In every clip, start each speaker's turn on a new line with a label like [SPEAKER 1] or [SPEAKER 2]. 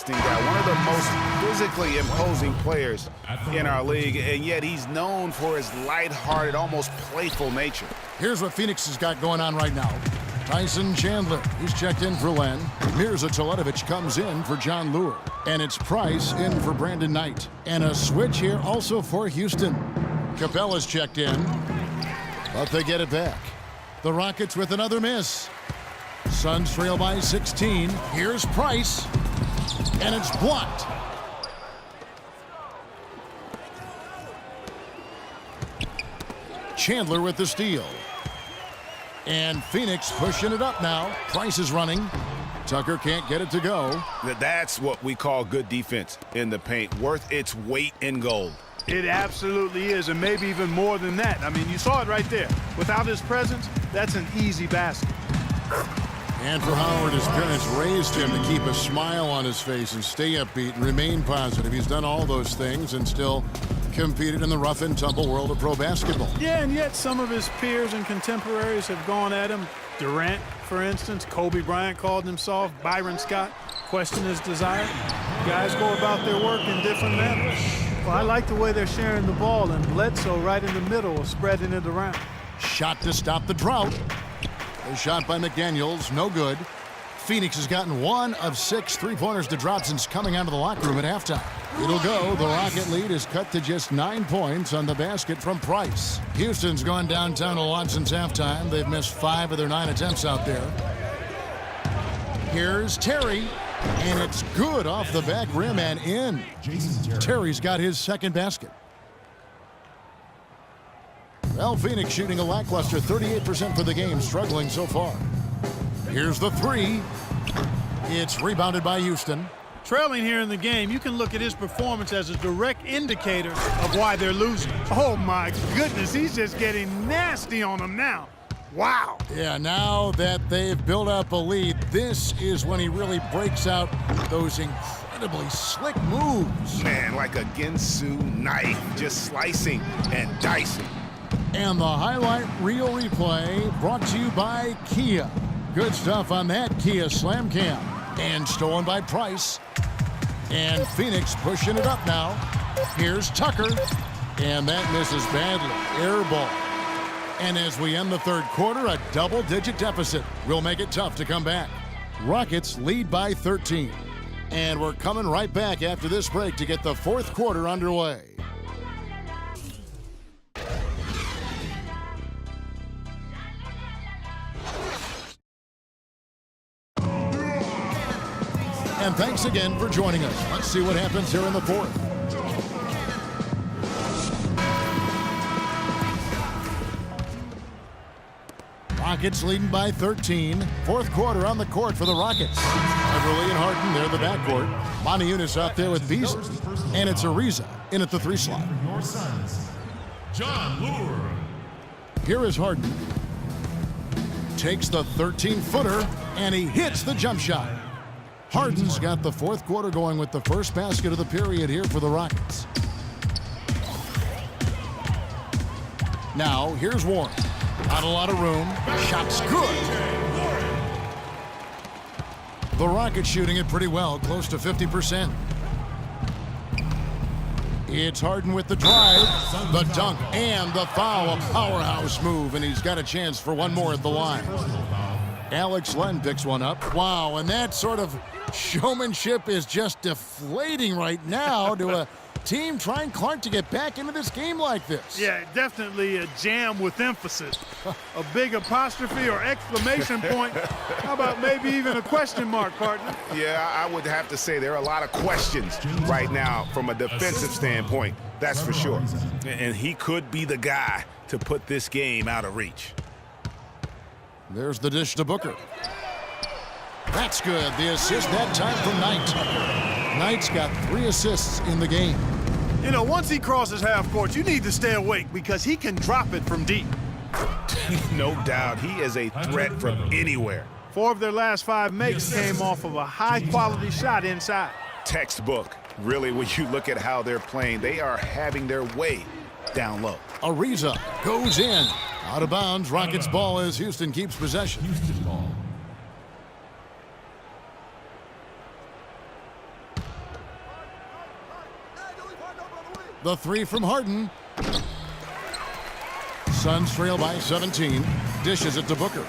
[SPEAKER 1] interesting guy, one of the most physically imposing players in our league, and yet he's known for his lighthearted, almost playful nature.
[SPEAKER 2] Here's what Phoenix has got going on right now. Tyson Chandler, he's checked in for Len. Mirza Teletovic comes in for John Lure. And it's Price in for Brandon Knight. And a switch here also for Houston. Capella's checked in, but they get it back. The Rockets with another miss. Suns trail by 16. Here's Price, and it's blocked. Chandler with the steal. And Phoenix pushing it up now. Price is running. Tucker can't get it to go.
[SPEAKER 1] That's what we call good defense in the paint, worth its weight in gold.
[SPEAKER 3] It absolutely is, and maybe even more than that. I mean, you saw it right there. Without his presence, that's an easy basket.
[SPEAKER 2] And for Howard, his parents raised him to keep a smile on his face and stay upbeat and remain positive. He's done all those things and still competed in the rough and tumble world of pro basketball.
[SPEAKER 3] Yeah, and yet some of his peers and contemporaries have gone at him. Durant, for instance, Kobe Bryant called him soft. Byron Scott questioned his desire. Guys go about their work in different manners. Well, I like the way they're sharing the ball, and Bledsoe right in the middle of spreading it around.
[SPEAKER 2] Shot to stop the drought. A shot by McDaniels, no good. Phoenix has gotten 1 of 6 three-pointers to drop since coming out of the locker room at halftime. It'll go. The Rocket lead is cut to just 9 points on the basket from Price. Houston's gone downtown a lot since halftime. They've missed 5 of their 9 attempts out there. Here's Terry, and it's good off the back rim and in. Terry's got his second basket. Well, Phoenix shooting a lackluster 38% for the game, struggling so far. Here's the three. It's rebounded by Houston.
[SPEAKER 3] Trailing here in the game, you can look at his performance as a direct indicator of why they're losing. Oh, my goodness, he's just getting nasty on them now. Wow.
[SPEAKER 2] Yeah, now that they've built up a lead, this is when he really breaks out those incredibly slick moves.
[SPEAKER 1] Man, like a Ginsu knife, just slicing and dicing.
[SPEAKER 2] And the highlight reel replay brought to you by Kia. Good stuff on that Kia Slam Cam. And stolen by Price. And Phoenix pushing it up now. Here's Tucker. And that misses badly. Air ball. And as we end the third quarter, a double-digit deficit will make it tough to come back. Rockets lead by 13. And we're coming right back after this break to get the fourth quarter underway. And thanks again for joining us. Let's see what happens here in the fourth. Rockets leading by 13. Fourth quarter on the court for the Rockets. Everly and Harden, they're the backcourt. Moniunas out there with Beasley. And it's Ariza in at the 3 slot.
[SPEAKER 4] John Lure.
[SPEAKER 2] Here is Harden. Takes the 13-footer, and he hits the jump shot. Harden's got the fourth quarter going with the first basket of the period here for the Rockets. Now, here's Warren. Not a lot of room. Shot's good. The Rockets shooting it pretty well, close to 50%. It's Harden with the drive, the dunk, and the foul. A powerhouse move, and he's got a chance for one more at the line. Alex Len picks one up. Wow, and that sort of showmanship is just deflating right now to a team trying Clark to get back into this game like this.
[SPEAKER 3] Yeah, definitely a jam with emphasis. A big apostrophe or exclamation point. How about maybe even a question mark, partner?
[SPEAKER 1] Yeah, I would have to say there are a lot of questions right now from a defensive standpoint, that's for sure. And he could be the guy to put this game out of reach.
[SPEAKER 2] There's the dish to Booker. That's good. The assist that time from Knight. Knight's got 3 assists in the game.
[SPEAKER 3] You know, once he crosses half court, you need to stay awake because he can drop it from deep.
[SPEAKER 1] No doubt. He is a threat from anywhere.
[SPEAKER 3] 4 of their last 5 makes came off of a high-quality shot inside.
[SPEAKER 1] Textbook. Really, when you look at how they're playing, they are having their way down low.
[SPEAKER 2] Ariza goes in. Out of bounds. Rockets ball as Houston keeps possession.
[SPEAKER 4] Houston ball.
[SPEAKER 2] The three from Harden. Suns trail by 17. Dishes it to Booker.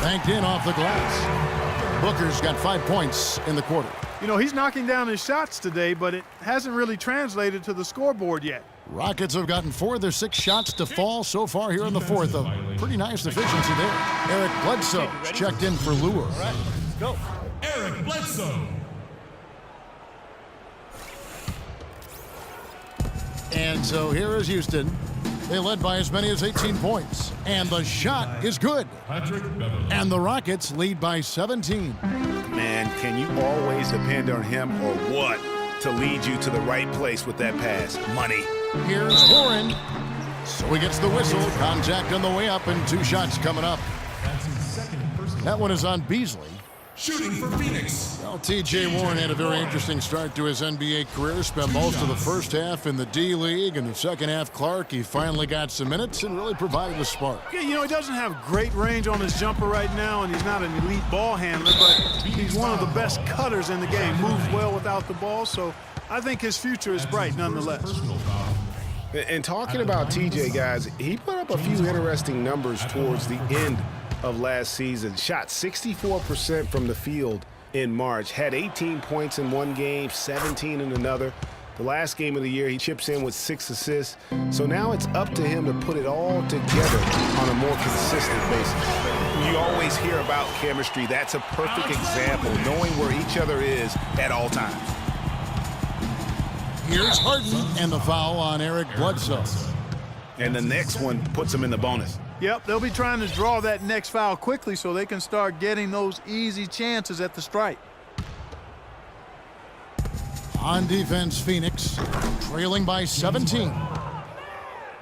[SPEAKER 2] Banked in off the glass. Booker's got 5 points in the quarter.
[SPEAKER 3] You know, he's knocking down his shots today, but it hasn't really translated to the scoreboard yet.
[SPEAKER 2] Rockets have gotten 4 of their 6 shots to fall so far here in the fourth. A pretty nice efficiency there. Eric Bledsoe checked in for Lure.
[SPEAKER 3] All right, let's go.
[SPEAKER 4] Eric Bledsoe.
[SPEAKER 2] And so here is Houston. They led by as many as 18 points. And the shot is good.
[SPEAKER 4] Patrick Beverley.
[SPEAKER 2] And the Rockets lead by 17.
[SPEAKER 1] Man, can you always depend on him or what to lead you to the right place with that pass? Money.
[SPEAKER 2] Here's Warren. So he gets the whistle. Contact on the way up and 2 shots coming up.
[SPEAKER 4] That's his second personal.
[SPEAKER 2] That one is on Beasley.
[SPEAKER 4] Shooting for Phoenix.
[SPEAKER 2] Well, T.J. Warren had a very interesting start to his NBA career. Spent most of the first half in the D-League. In the second half, Clark, he finally got some minutes and really provided a spark.
[SPEAKER 3] Yeah, you know, he doesn't have great range on his jumper right now, and he's not an elite ball handler, but he's one of the best cutters in the game. Moves well without the ball, so I think his future is bright nonetheless.
[SPEAKER 4] Personal foul.
[SPEAKER 1] And talking about TJ, guys, he put up a few interesting numbers towards the end of last season. Shot 64% from the field in March. Had 18 points in one game, 17 in another. The last game of the year, he chips in with 6 assists. So now it's up to him to put it all together on a more consistent basis. You always hear about chemistry. That's a perfect example, knowing where each other is at all times.
[SPEAKER 2] Here's Harden and the foul on Eric Bledsoe.
[SPEAKER 1] And the next one puts him in the bonus.
[SPEAKER 3] Yep, they'll be trying to draw that next foul quickly so they can start getting those easy chances at the stripe.
[SPEAKER 2] On defense, Phoenix trailing by 17.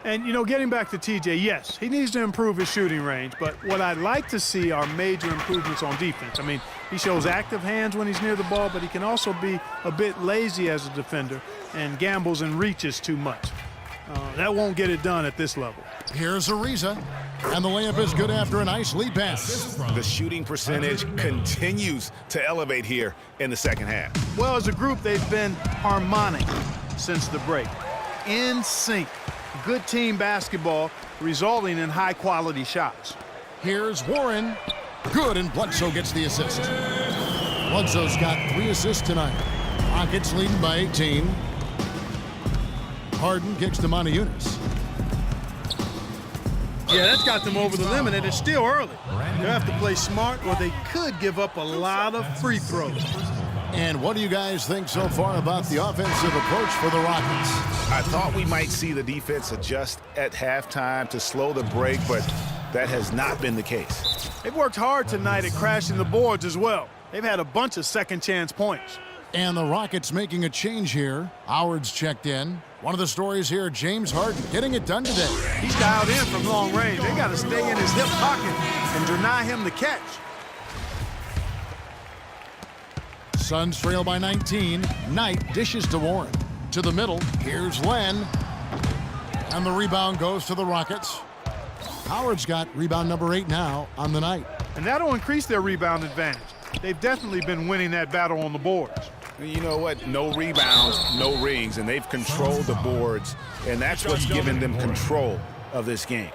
[SPEAKER 3] And, you know, getting back to TJ, yes, he needs to improve his shooting range, but what I'd like to see are major improvements on defense. I mean, he shows active hands when he's near the ball, but he can also be a bit lazy as a defender and gambles and reaches too much. That won't get it done at this level.
[SPEAKER 2] Here's Ariza, and the layup is good after a nice lead pass.
[SPEAKER 1] The shooting percentage continues to elevate here in the second half.
[SPEAKER 3] Well, as a group, they've been harmonic since the break. In sync. Good team basketball resulting in high-quality shots.
[SPEAKER 2] Here's Warren. Good, and Bledsoe gets the assist. Bledsoe's got 3 assists tonight. Rockets leading by 18. Harden kicks to Motiejunas.
[SPEAKER 3] Yeah, that's got them over the limit, and it's still early. They'll have to play smart, or they could give up a lot of free throws.
[SPEAKER 2] And what do you guys think so far about the offensive approach for the Rockets?
[SPEAKER 1] I thought we might see the defense adjust at halftime to slow the break, but that has not been the case.
[SPEAKER 3] They've worked hard tonight at crashing the boards as well. They've had a bunch of second-chance points.
[SPEAKER 2] And the Rockets making a change here. Howard's checked in. One of the stories here, James Harden getting it done today.
[SPEAKER 3] He's dialed in from long range. They got to stay in his hip pocket and deny him the catch.
[SPEAKER 2] Suns trail by 19. Knight dishes to Warren. To the middle, here's Len. And the rebound goes to the Rockets. Howard's got rebound number 8 now on the night.
[SPEAKER 3] And that'll increase their rebound advantage. They've definitely been winning that battle on the boards.
[SPEAKER 1] You know what? No rebounds, no rings, and they've controlled the boards, and that's what's given them control of this game.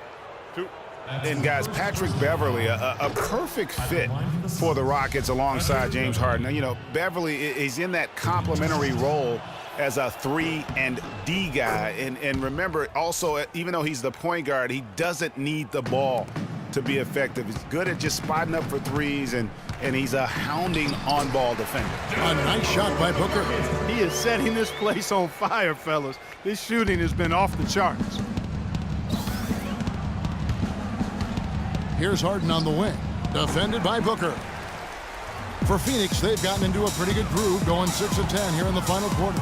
[SPEAKER 1] And, guys, Patrick Beverley, a perfect fit for the Rockets alongside James Harden. Now, you know, Beverley is in that complementary role as a 3 and D guy. And remember, also, even though he's the point guard, he doesn't need the ball to be effective. He's good at just spotting up for threes, and he's a hounding on-ball defender.
[SPEAKER 2] A nice shot by Booker.
[SPEAKER 3] He is setting this place on fire, fellas. This shooting has been off the charts.
[SPEAKER 2] Here's Harden on the wing. Defended by Booker. For Phoenix, they've gotten into a pretty good groove, going 6 of 10 here in the final quarter.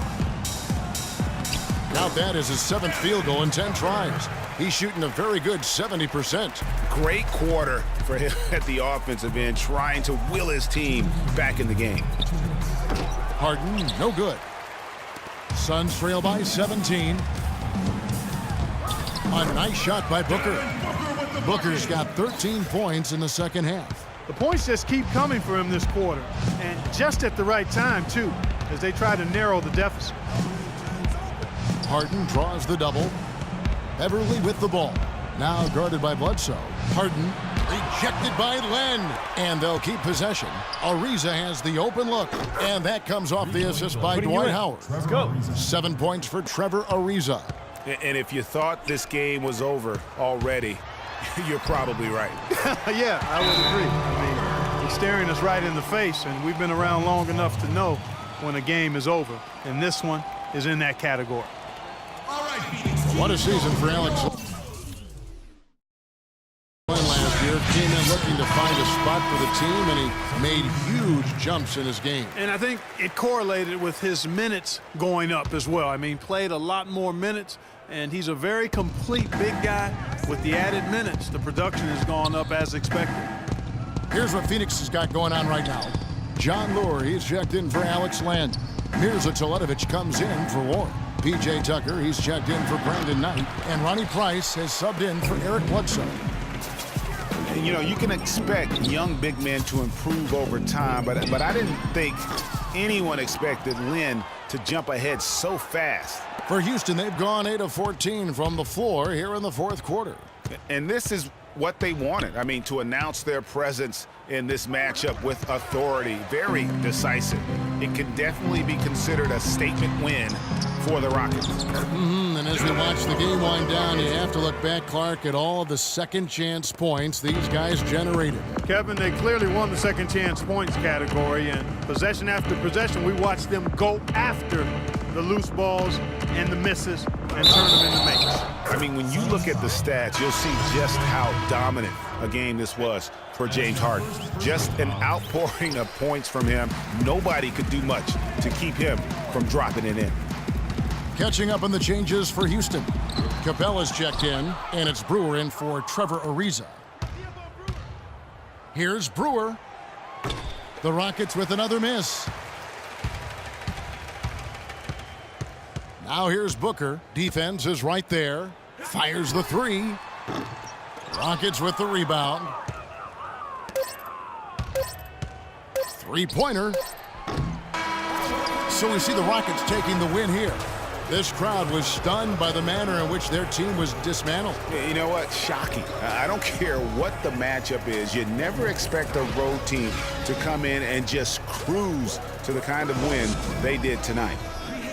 [SPEAKER 2] Now that is his 7th field goal in 10 tries. He's shooting a very good 70%.
[SPEAKER 1] Great quarter for him at the offensive end, trying to will his team back in the game.
[SPEAKER 2] Harden, no good. Suns trail by 17. A nice shot by Booker. Booker's got 13 points in the second half.
[SPEAKER 3] The points just keep coming for him this quarter, and just at the right time, too. as they try to narrow the deficit.
[SPEAKER 2] Harden draws the double. Beverly with the ball. Now guarded by Bledsoe. Harden rejected by Len. And they'll keep possession. Ariza has the open look. And that comes off the assist by Dwight Howard.
[SPEAKER 4] Let's go.
[SPEAKER 2] 7 points for Trevor Ariza.
[SPEAKER 1] And if you thought this game was over already, you're probably right.
[SPEAKER 3] Yeah, I would agree. I mean, he's staring us right in the face, and we've been around long enough to know when a game is over. And this one is in that category.
[SPEAKER 4] All right, Phoenix.
[SPEAKER 2] What a season for Alex. Last year came in looking to find a spot for the team, and he made huge jumps in his game.
[SPEAKER 3] And I think it correlated with his minutes going up as well. I mean, played a lot more minutes, and he's a very complete big guy. With the added minutes, the production has gone up as expected.
[SPEAKER 2] Here's what Phoenix has got going on right now. John Lure, he's checked in for Alex Len. Mirza Teletovic comes in for Warren. P.J. Tucker, he's checked in for Brandon Knight. And Ronnie Price has subbed in for Eric Bledsoe.
[SPEAKER 1] And, you know, you can expect young big men to improve over time, but I didn't think anyone expected Len to jump ahead so fast.
[SPEAKER 2] For Houston, they've gone 8 of 14 from the floor here in the fourth quarter.
[SPEAKER 1] And this is what they wanted. I mean, to announce their presence in this matchup with authority, very decisive. It can definitely be considered a statement win for the Rockets.
[SPEAKER 2] And as we watch the game wind down, you have to look back, Clark, at all the second chance points these guys generated.
[SPEAKER 3] Kevin, they clearly won the second chance points category, and possession after possession, we watched them go after the loose balls and the misses and turn them into makes.
[SPEAKER 1] I mean, when you look at the stats, you'll see just how dominant a game this was for James Harden. Just an outpouring of points from him. Nobody could do much to keep him from dropping it in.
[SPEAKER 2] Catching up on the changes for Houston. Capella's checked in, and it's Brewer in for Trevor Ariza. Here's Brewer. The Rockets with another miss. Now here's Booker. Defense is right there. Fires the three. Rockets with the rebound. Three-pointer. So we see the Rockets taking the win here. This crowd was stunned by the manner in which their team was dismantled.
[SPEAKER 1] You know what? Shocking. I don't care what the matchup is. You never expect a road team to come in and just cruise to the kind of win they did tonight.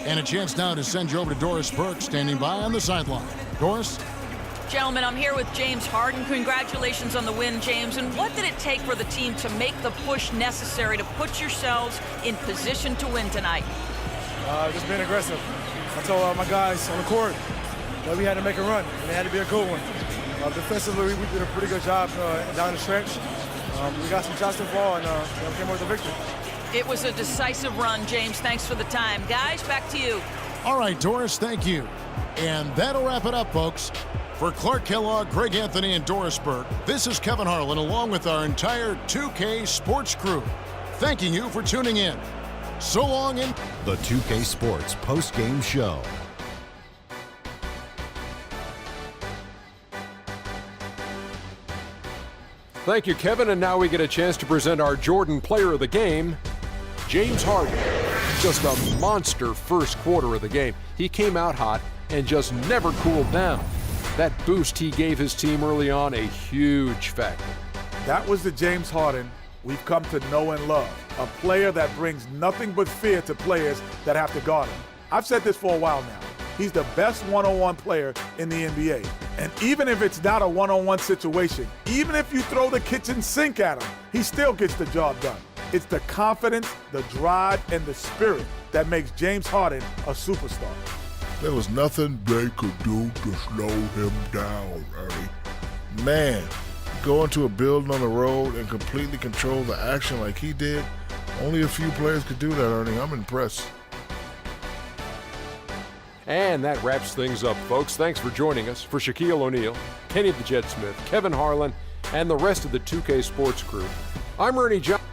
[SPEAKER 2] And a chance now to send you over to Doris Burke, standing by on the sideline. Doris?
[SPEAKER 5] Gentlemen, I'm here with James Harden. Congratulations on the win, James. And what did it take for the team to make the push necessary to put yourselves in position to win tonight?
[SPEAKER 6] Just being aggressive. I told my guys on the court that we had to make a run, and it had to be a good one. Defensively, we did a pretty good job down the stretch. We got some shots to fall, and came away with the victory.
[SPEAKER 5] It was a decisive run, James. Thanks for the time. Guys, back to you.
[SPEAKER 2] All right, Doris, thank you. And that'll wrap it up, folks. For Clark Kellogg, Greg Anthony, and Doris Burke, this is Kevin Harlan along with our entire 2K Sports crew, thanking you for tuning in. So long and
[SPEAKER 7] The 2K Sports post-game show.
[SPEAKER 8] Thank you, Kevin. And now we get a chance to present our Jordan Player of the Game, James Harden. Just a monster first quarter of the game. He came out hot and just never cooled down. That boost he gave his team early on, a huge factor.
[SPEAKER 9] That was the James Harden we've come to know and love. A player that brings nothing but fear to players that have to guard him. I've said this for a while now. He's the best one-on-one player in the NBA. And even if it's not a one-on-one situation, even if you throw the kitchen sink at him, he still gets the job done. It's the confidence, the drive, and the spirit that makes James Harden a superstar.
[SPEAKER 10] There was nothing they could do to slow him down, Ernie. Man, go into a building on the road and completely control the action like he did, only a few players could do that, Ernie. I'm impressed.
[SPEAKER 8] And that wraps things up, folks. Thanks for joining us. For Shaquille O'Neal, Kenny the Jet Smith, Kevin Harlan, and the rest of the 2K Sports crew, I'm Ernie Johnson.